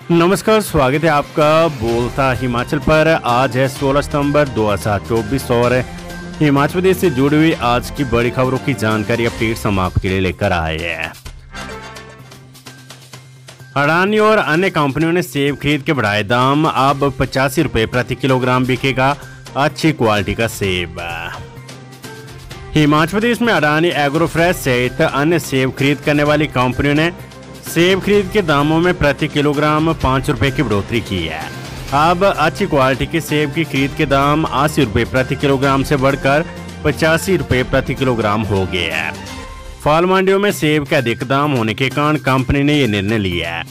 नमस्कार, स्वागत है आपका बोलता हिमाचल पर। आज है 16 सितंबर 2024 और हिमाचल प्रदेश से जुड़ी हुई आज की बड़ी खबरों की जानकारी अपडेट्स हम आपके लिए लेकर आए हैं। अडानी और अन्य कंपनियों ने सेब खरीद के बढ़ाए दाम, अब 85 रुपये प्रति किलोग्राम बिकेगा अच्छी क्वालिटी का सेब। हिमाचल प्रदेश में अडानी एग्रोफ्रेश सहित अन्य सेब खरीद करने वाली कंपनियों ने सेब खरीद के दामों में प्रति किलोग्राम 5 रुपये की बढ़ोतरी की है। अब अच्छी क्वालिटी के सेब की खरीद के दाम 80 रुपये प्रति किलोग्राम से बढ़कर 85 रुपये प्रति किलोग्राम हो गए हैं। फल मंडियों में सेब के अधिक दाम होने के कारण कंपनी ने यह निर्णय लिया है।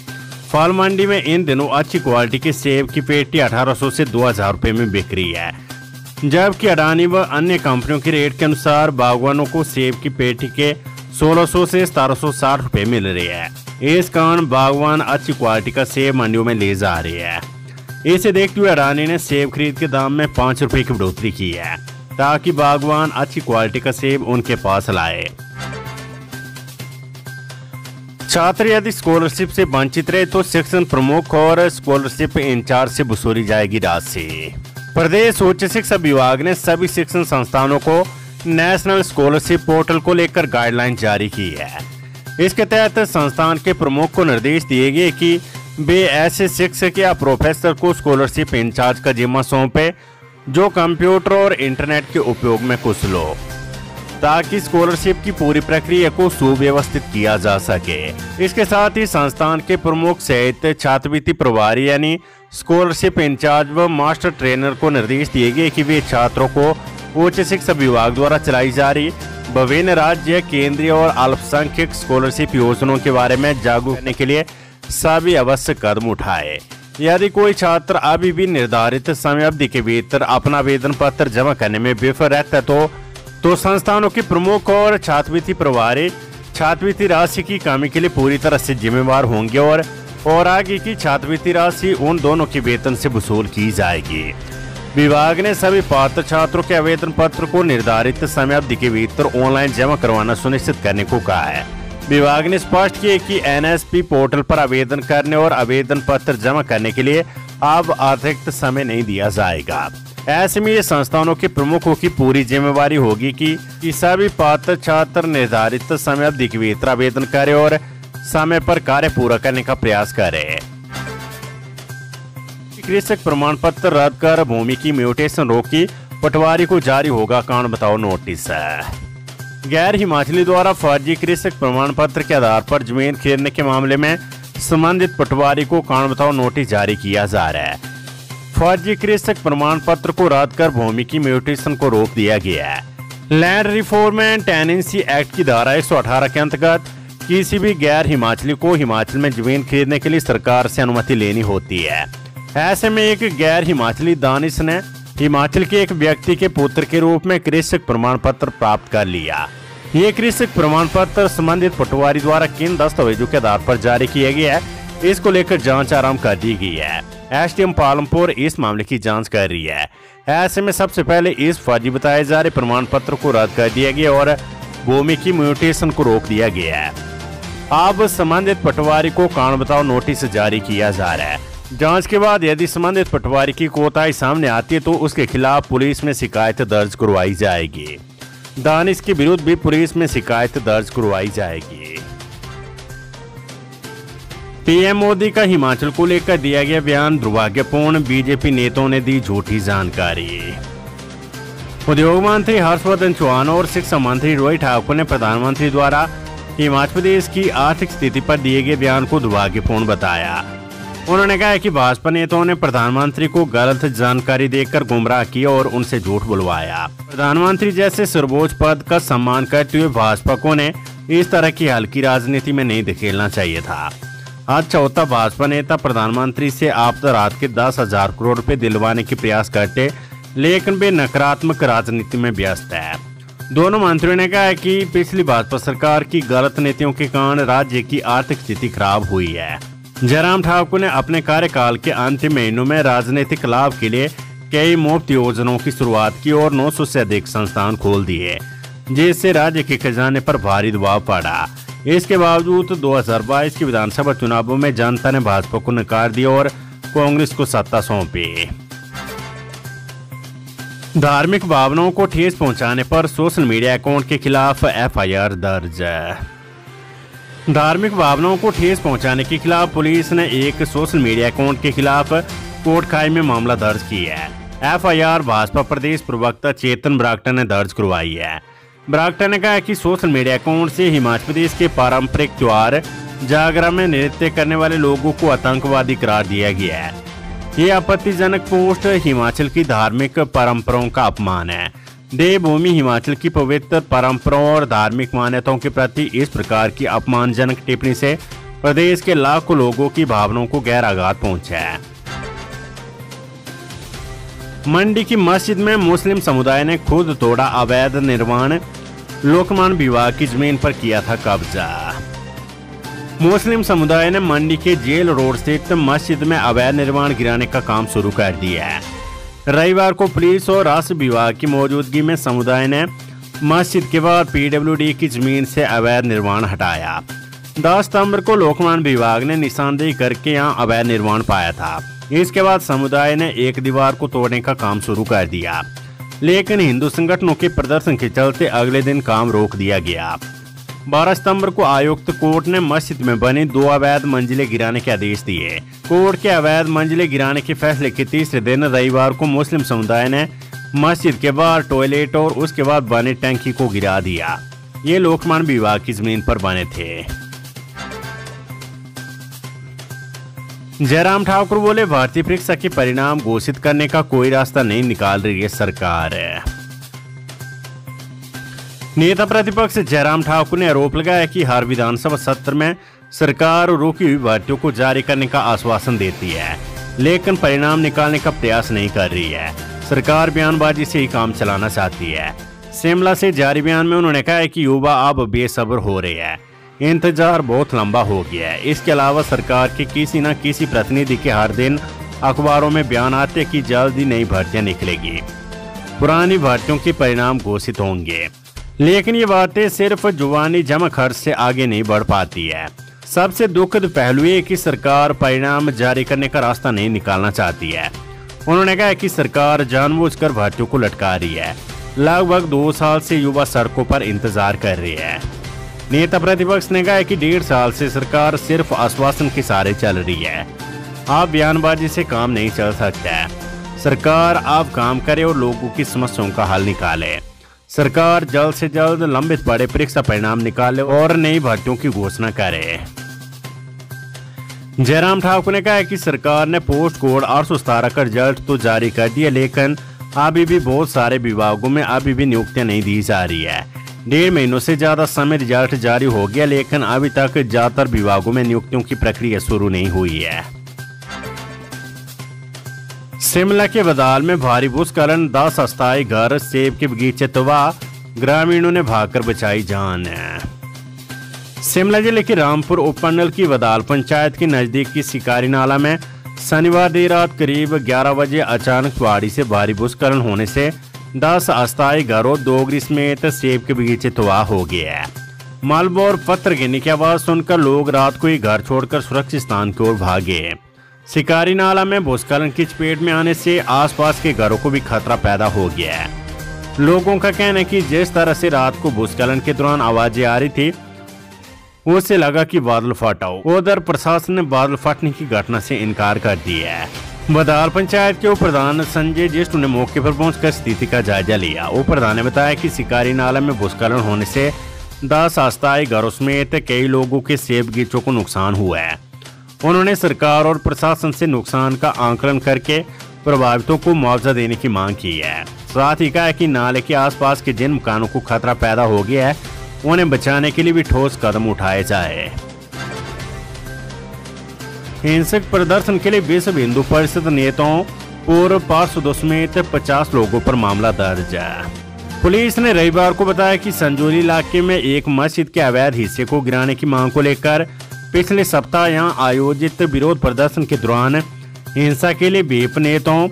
फल मंडी में इन दिनों अच्छी क्वालिटी के सेब की पेटी 1800 से 2000 रुपये में बिक रही है, जबकि अडानी व अन्य कंपनियों के रेट के अनुसार बागवानों को सेब की पेटी के 1600 से 1760 रुपये मिल रही है। इस कारण बागवान अच्छी क्वालिटी का सेब मंडियों में ले जा रही है। इसे देखते हुए अडानी ने सेब खरीद के दाम में 5 रुपये की बढ़ोतरी की है, ताकि बागवान अच्छी क्वालिटी का सेब उनके पास लाए। छात्र यदि स्कॉलरशिप से वंचित रहे तो सेक्शन प्रमुख और स्कॉलरशिप इंचार्ज से वसूली जाएगी राशि। प्रदेश उच्च शिक्षा विभाग ने सभी शिक्षण संस्थानों को नेशनल स्कॉलरशिप पोर्टल को लेकर गाइडलाइन जारी की है। इसके तहत संस्थान के प्रमुख को निर्देश दिए गए कि वे ऐसे शिक्षक या प्रोफेसर को स्कॉलरशिप इंचार्ज का जिम्मा सौंपे जो कंप्यूटर और इंटरनेट के उपयोग में कुशल हो, ताकि स्कॉलरशिप की पूरी प्रक्रिया को सुव्यवस्थित किया जा सके। इसके साथ ही संस्थान के प्रमुख सहित छात्रवृत्ति प्रभारी यानी स्कॉलरशिप इंचार्ज व मास्टर ट्रेनर को निर्देश दिए गए कि वे छात्रों को उच्च शिक्षा विभाग द्वारा चलाई जा रही विभिन्न राज्य, केंद्रीय और अल्पसंख्यक स्कॉलरशिप योजनाओं के बारे में जागरूक करने के लिए सभी आवश्यक कदम उठाए। यदि कोई छात्र अभी भी निर्धारित समय अवधि के भीतर अपना आवेदन पत्र जमा करने में विफल रहता है तो संस्थानों के प्रमुख और छात्रवृत्ति प्रभारी छात्रवृत्ति राशि की कमी के लिए पूरी तरह से जिम्मेवार होंगे और आगे की छात्रवृत्ति राशि उन दोनों के वेतन से वसूल की जाएगी। विभाग ने सभी पात्र छात्रों के आवेदन पत्र को निर्धारित समय अवधि के भीतर ऑनलाइन जमा करवाना सुनिश्चित करने को कहा है। विभाग ने स्पष्ट किया कि एनएसपी पोर्टल पर आवेदन करने और आवेदन पत्र जमा करने के लिए अब अतिरिक्त समय नहीं दिया जाएगा। ऐसे में ये संस्थानों के प्रमुखों की पूरी जिम्मेवारी होगी कि सभी पात्र छात्र निर्धारित समय अवधि के भीतर आवेदन करें और समय पर कार्य पूरा करने का प्रयास करें। कृषक प्रमाण पत्र रद्द कर भूमि की म्यूटेशन रोकी, पटवारी को जारी होगा कारण बताओ नोटिस। गैर हिमाचली द्वारा फर्जी कृषक प्रमाण पत्र के आधार पर जमीन खरीदने के मामले में संबंधित पटवारी को कारण बताओ नोटिस जारी किया जा रहा है। फर्जी कृषक प्रमाण पत्र को रद्द कर भूमि की म्यूटेशन को रोक दिया गया है। Land reform and tenancy act की धारा 118 के अंतर्गत किसी भी गैर हिमाचली को हिमाचल में जमीन खरीदने के लिए सरकार से अनुमति लेनी होती है। ऐसे में एक गैर हिमाचली दानिश ने हिमाचल के एक व्यक्ति के पुत्र के रूप में कृषक प्रमाण पत्र प्राप्त कर लिया। ये कृषक प्रमाण पत्र संबंधित पटवारी द्वारा किन दस्तावेजों के आधार पर जारी किया गया है, इसको लेकर जांच आरंभ कर दी गई है। एसडीएम पालमपुर इस मामले की जांच कर रही है। ऐसे में सबसे पहले इस फर्जी बताए जा रहे प्रमाण पत्र को रद्द कर दिया गया और भूमि की म्यूटेशन को रोक दिया गया है। अब संबंधित पटवारी को कारण बताओ नोटिस जारी किया जा रहा है। जांच के बाद यदि संबंधित पटवारी की कोताही सामने आती है तो उसके खिलाफ पुलिस में शिकायत दर्ज करवाई जाएगी। दानिश के विरुद्ध भी पुलिस में शिकायत दर्ज करवाई जाएगी। पीएम मोदी का हिमाचल को लेकर दिया गया बयान दुर्भाग्यपूर्ण, बीजेपी नेताओं ने दी झूठी जानकारी। उद्योग मंत्री हर्षवर्धन चौहान और शिक्षा मंत्री रोहित ठाकुर ने प्रधानमंत्री द्वारा हिमाचल प्रदेश की आर्थिक स्थिति पर दिए गए बयान को दुर्भाग्यपूर्ण बताया। उन्होंने कहा कि भाजपा नेताओं ने प्रधानमंत्री को गलत जानकारी देकर गुमराह किया और उनसे झूठ बुलवाया। प्रधानमंत्री जैसे सर्वोच्च पद का सम्मान करते हुए भाजपा को ने इस तरह की हल्की राजनीति में नहीं धकेलना चाहिए था। अच्छा होता भाजपा नेता प्रधानमंत्री से आपदा राहत के 10,000 करोड़ रुपए दिलवाने के प्रयास करते, लेकिन वे नकारात्मक राजनीति में व्यस्त है। दोनों मंत्रियों ने कहा कि पिछली भाजपा सरकार की गलत नीतियों के कारण राज्य की आर्थिक स्थिति खराब हुई है। जयराम ठाकुर ने अपने कार्यकाल के अंतिम महीनों में राजनीतिक लाभ के लिए कई मुफ्त योजनाओं की शुरुआत की और 900 से अधिक संस्थान खोल दिए, जिससे राज्य के खजाने पर भारी दबाव पड़ा। इसके बावजूद 2022 के विधानसभा चुनावों में जनता ने भाजपा को नकार दिया और कांग्रेस को सत्ता सौंपी। धार्मिक भावनाओं को ठेस पहुंचाने पर सोशल मीडिया अकाउंट के खिलाफ एफआईआर दर्ज। धार्मिक भावनाओं को ठेस पहुंचाने के खिलाफ पुलिस ने एक सोशल मीडिया अकाउंट के खिलाफ कोटखाई में मामला दर्ज किया है। एफआईआर भाजपा प्रदेश प्रवक्ता चेतन बरागटा ने दर्ज करवाई है। बरागटा ने कहा कि सोशल मीडिया अकाउंट से हिमाचल प्रदेश के पारंपरिक त्योहार जागरा में नृत्य करने वाले लोगों को आतंकवादी करार दिया गया है। ये आपत्तिजनक पोस्ट हिमाचल की धार्मिक परंपराओं का अपमान है। देवभूमि हिमाचल की पवित्र परंपराओं और धार्मिक मान्यताओं के प्रति इस प्रकार की अपमानजनक टिप्पणी से प्रदेश के लाखों लोगों की भावनाओं को गहरा आघात पहुंचा है। मंडी की मस्जिद में मुस्लिम समुदाय ने खुद तोड़ा अवैध निर्माण, लोकमान विभाग की जमीन पर किया था कब्जा। मुस्लिम समुदाय ने मंडी के जेल रोड स्थित मस्जिद में अवैध निर्माण गिराने का काम शुरू कर दिया है। रविवार को पुलिस और राष्ट्र विभाग की मौजूदगी में समुदाय ने मस्जिद के बाद पीडब्ल्यूडी की जमीन से अवैध निर्माण हटाया। 10 सितंबर को लोकमान विभाग ने निशानदेही करके यहां अवैध निर्माण पाया था। इसके बाद समुदाय ने एक दीवार को तोड़ने का काम शुरू कर दिया, लेकिन हिंदू संगठनों के प्रदर्शन के चलते अगले दिन काम रोक दिया गया। 12 सितंबर को आयुक्त कोर्ट ने मस्जिद में बनी 2 अवैध मंजिलें गिराने के आदेश दिए। कोर्ट के अवैध मंजिलें गिराने के फैसले के तीसरे दिन रविवार को मुस्लिम समुदाय ने मस्जिद के बाहर टॉयलेट और उसके बाद बने टंकी को गिरा दिया। ये लोकमान विभाग की जमीन पर बने थे। जयराम ठाकुर बोले, भारतीय परीक्षा के परिणाम घोषित करने का कोई रास्ता नहीं निकाल रही है सरकार। नेता प्रतिपक्ष जयराम ठाकुर ने आरोप लगाया कि हर विधानसभा सत्र में सरकार रोकी हुई भर्तियों को जारी करने का आश्वासन देती है, लेकिन परिणाम निकालने का प्रयास नहीं कर रही है। सरकार बयानबाजी से ही काम चलाना चाहती है। शिमला से जारी बयान में उन्होंने कहा है कि युवा अब बेसब्र हो रहे हैं, इंतजार बहुत लंबा हो गया है। इसके अलावा सरकार के किसी न किसी प्रतिनिधि के हर दिन अखबारों में बयान आते कि जल्द ही नई भर्तियां निकलेगी, पुरानी भर्तियों के परिणाम घोषित होंगे, लेकिन ये बातें सिर्फ जुबानी जमा खर्च से आगे नहीं बढ़ पाती है। सबसे दुखद पहलू ये कि सरकार परिणाम जारी करने का रास्ता नहीं निकालना चाहती है। उन्होंने कहा कि सरकार जानबूझकर भर्तियों को लटका रही है। लगभग 2 साल से युवा सड़कों पर इंतजार कर रही है। नेता प्रतिपक्ष ने कहा कि 1.5 साल से सरकार सिर्फ आश्वासन के सहारे चल रही है। आप बयानबाजी से काम नहीं चल सकता है। सरकार आप काम करे और लोगों की समस्याओं का हल निकाले। सरकार जल्द से जल्द लंबित पड़े परीक्षा परिणाम निकाले और नई भर्तियों की घोषणा करे। जयराम ठाकुर ने कहा कि सरकार ने पोस्ट कोड 817 का रिजल्ट तो जारी कर दिया, लेकिन अभी भी बहुत सारे विभागों में अभी भी नियुक्तियां नहीं दी जा रही है। 1.5 महीनों से ज्यादा समय रिजल्ट जारी हो गया, लेकिन अभी तक ज्यादातर विभागों में नियुक्तियों की प्रक्रिया शुरू नहीं हुई है। शिमला के बदाल में भारी भूस्खलन, 10 अस्थायी घर, सेब के बगीचे तबाह, ग्रामीणों ने भागकर बचाई जान। शिमला जिले के रामपुर उपमंडल की बदाल पंचायत के नजदीक की शिकारी नाला में शनिवार देर रात करीब 11 बजे अचानक पहाड़ी से भारी भूस्खलन होने से 10 अस्थायी घरों, 2 गृह समेत सेब के बगीचे तबाह हो गए हैं। मलबा और पत्थर गिरने की आवाज सुनकर लोग रात को ही घर छोड़कर सुरक्षित स्थान की ओर भागे। शिकारी नाला में भूस्खलन की चपेट में आने से आसपास के घरों को भी खतरा पैदा हो गया है। लोगों का कहना है कि जिस तरह से रात को भूस्खलन के दौरान आवाजें आ रही थी, उससे लगा कि बादल फटा हो। उधर प्रशासन ने बादल फटने की घटना से इनकार कर दिया है। बदाल पंचायत के उप प्रधान संजय ज्येष्ठ ने मौके पर पहुंचकर स्थिति का जायजा लिया। उप प्रधान ने बताया कि शिकारी नाला में भूस्खलन होने से 10 अस्थायी घरों समेत कई लोगों के सेब बगीचों को नुकसान हुआ है। उन्होंने सरकार और प्रशासन से नुकसान का आंकलन करके प्रभावितों को मुआवजा देने की मांग की है। साथ ही कहा कि नाले के आसपास के जिन मकानों को खतरा पैदा हो गया है, उन्हें बचाने के लिए भी ठोस कदम उठाए जाए। हिंसक प्रदर्शन के लिए विश्व हिंदू परिषद नेताओं, पूर्व पार्षदों समेत 50 लोगों पर मामला दर्ज है। पुलिस ने रविवार को बताया कि संजौली इलाके में एक मस्जिद के अवैध हिस्से को गिराने की मांग को लेकर पिछले सप्ताह यहां आयोजित विरोध प्रदर्शन के दौरान हिंसा के लिए बीएपी नेताओं,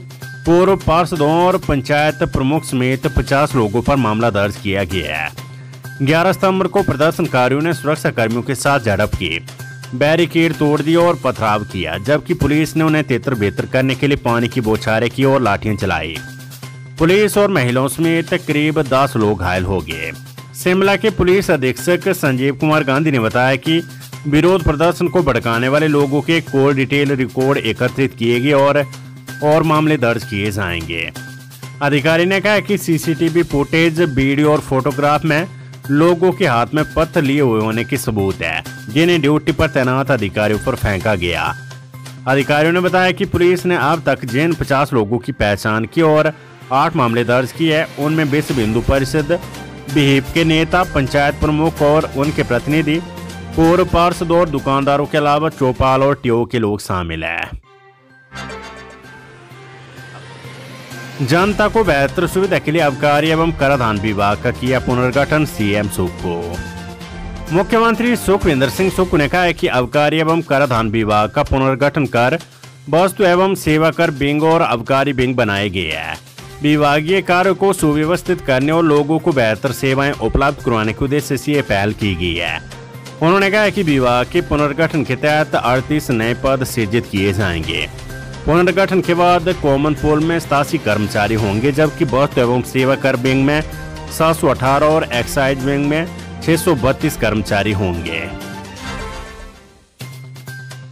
पूर्व पार्षदों और पंचायत प्रमुख समेत 50 लोगों पर मामला दर्ज किया गया है। 11 सितंबर को प्रदर्शनकारियों ने सुरक्षा कर्मियों के साथ झड़प की, बैरिकेड तोड़ दिया और पथराव किया, जबकि पुलिस ने उन्हें तितर बेतर करने के लिए पानी की बौछारें की और लाठियां चलाई। पुलिस और महिलाओं समेत करीब 10 लोग घायल हो गए। शिमला के पुलिस अधीक्षक संजीव कुमार गांधी ने बताया कि विरोध प्रदर्शन को भड़काने वाले लोगों के कॉल डिटेल रिकॉर्ड एकत्रित किए गए और मामले दर्ज किए जाएंगे। अधिकारी ने कहा कि सीसीटीवी फुटेज, वीडियो और फोटोग्राफ में लोगों के हाथ में पत्थर लिए हुए होने की सबूत है, जिन्हें ड्यूटी पर तैनात अधिकारियों पर फेंका गया। अधिकारियों ने बताया कि पुलिस ने अब तक जिन 50 लोगों की पहचान की और 8 मामले दर्ज किए हैं, उनमें विश्व हिंदू परिषद, विहिप के नेता, पंचायत प्रमुख और उनके प्रतिनिधि, पूर्व पार्षद और दुकानदारों के अलावा चौपाल और टीओ के लोग शामिल हैं। जनता को बेहतर सुविधा के लिए आबकारी एवं कराधान विभाग का किया पुनर्गठन, सीएम सुक्खू। मुख्यमंत्री सुखविंदर सिंह सुक्खू ने कहा है कि आबकारी एवं कराधान विभाग का पुनर्गठन कर वस्तु एवं सेवा कर विंग और आबकारी विंग बनाए गए हैं। विभागीय कार्य को सुव्यवस्थित करने और लोगों को बेहतर सेवाएं उपलब्ध करवाने के उद्देश्य से ये पहल की गई है। उन्होंने कहा कि विभाग के पुनर्गठन के तहत 38 नए पद सृजित किए जाएंगे। पुनर्गठन के बाद कॉमन पोल में 87 कर्मचारी होंगे, जबकि वस्तु एवं सेवा कर विंग में 718 और एक्साइज विंग में 632 कर्मचारी होंगे।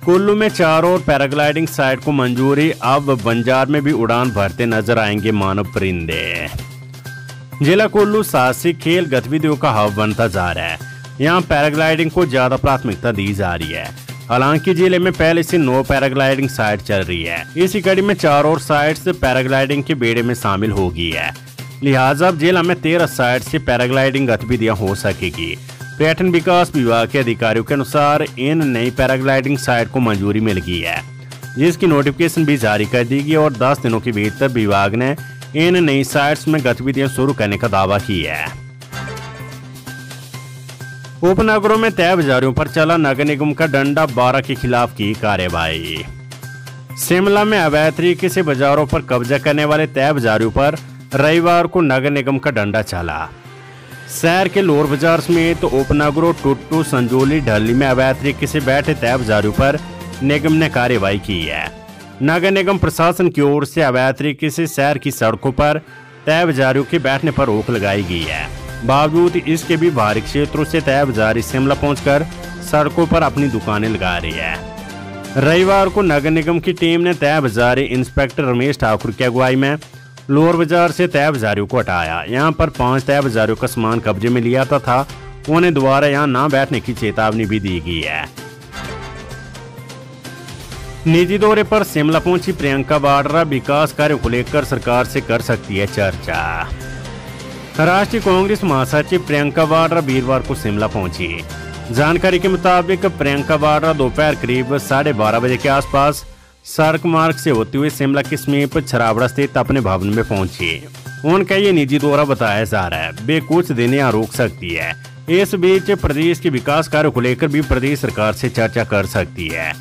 कुल्लू में 4 और पैराग्लाइडिंग साइट को मंजूरी, अब बंजार में भी उड़ान भरते नजर आएंगे मानव परिंदे। जिला कुल्लू साहसिक खेल गतिविधियों का हब बनता जा रहा है। यहाँ पैराग्लाइडिंग को ज्यादा प्राथमिकता दी जा रही है। हालांकि जिले में पहले से 9 पैराग्लाइडिंग साइट चल रही है। इसी कड़ी में 4 और साइट्स पैराग्लाइडिंग के बेड़े में शामिल हो गई है। लिहाजा अब जिला में 13 साइट से पैराग्लाइडिंग गतिविधियां हो सकेगी। पर्यटन विकास विभाग के अधिकारियों के अनुसार इन नई पैराग्लाइडिंग साइट को मंजूरी मिल गई है, जिसकी नोटिफिकेशन भी जारी कर दी गई और 10 दिनों के भीतर विभाग ने इन नई साइट्स में गतिविधियां शुरू करने का दावा किया है। उपनगरों में तय बाजारों पर चला नगर निगम का डंडा, 12 के खिलाफ की कार्रवाई। शिमला में अवैध तरीके से बाजारों पर कब्जा करने वाले तय बाजारों पर रविवार को नगर निगम का डंडा चला। शहर के लोअर बाजार समेत उपनगरों टुट्टू, संजोली, ढली में अवैध तरीके से बैठे तय बाजारों पर निगम ने कार्रवाई की है। नगर निगम प्रशासन की ओर से अवैध तरीके से शहर की सड़कों पर तय बाजारों के बैठने पर रोक लगाई गई है। बावजूद इसके भी बाहरी क्षेत्रों से तय बाजारी शिमला पहुंचकर सड़कों पर अपनी दुकानें लगा रही है। रविवार को नगर निगम की टीम ने तय बाजारी इंस्पेक्टर रमेश ठाकुर की अगुवाई में लोअर बाजार से तय बाजारियों को हटाया। यहाँ पर 5 तय बाजारियों का सामान कब्जे में लिया था। उन्हें दोबारा यहाँ न बैठने की चेतावनी भी दी गई है। निजी दौरे पर शिमला पहुंची प्रियंका वाड्रा, विकास कार्यों को लेकर सरकार से कर सकती है चर्चा। राष्ट्रीय कांग्रेस महासचिव प्रियंका वाड्रा वीरवार को शिमला पहुंची। जानकारी के मुताबिक प्रियंका वाड्रा दोपहर करीब 12:30 बजे के आसपास सड़क मार्ग से होते हुए शिमला के समीप छराबड़ा स्थित अपने भवन में पहुंची। उनका ये निजी दौरा बताया जा रहा है। वे कुछ दिन यहाँ रुक सकती है। इस बीच प्रदेश के विकास कार्यों को लेकर भी प्रदेश सरकार से चर्चा कर सकती है।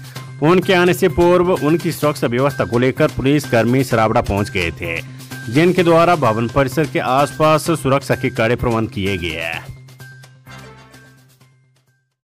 उनके आने से पूर्व उनकी सुरक्षा व्यवस्था को लेकर पुलिस कर्मी छराबड़ा पहुंच गए थे, जिनके द्वारा भवन परिसर के आसपास सुरक्षा के कड़े प्रबंध किए गए हैं।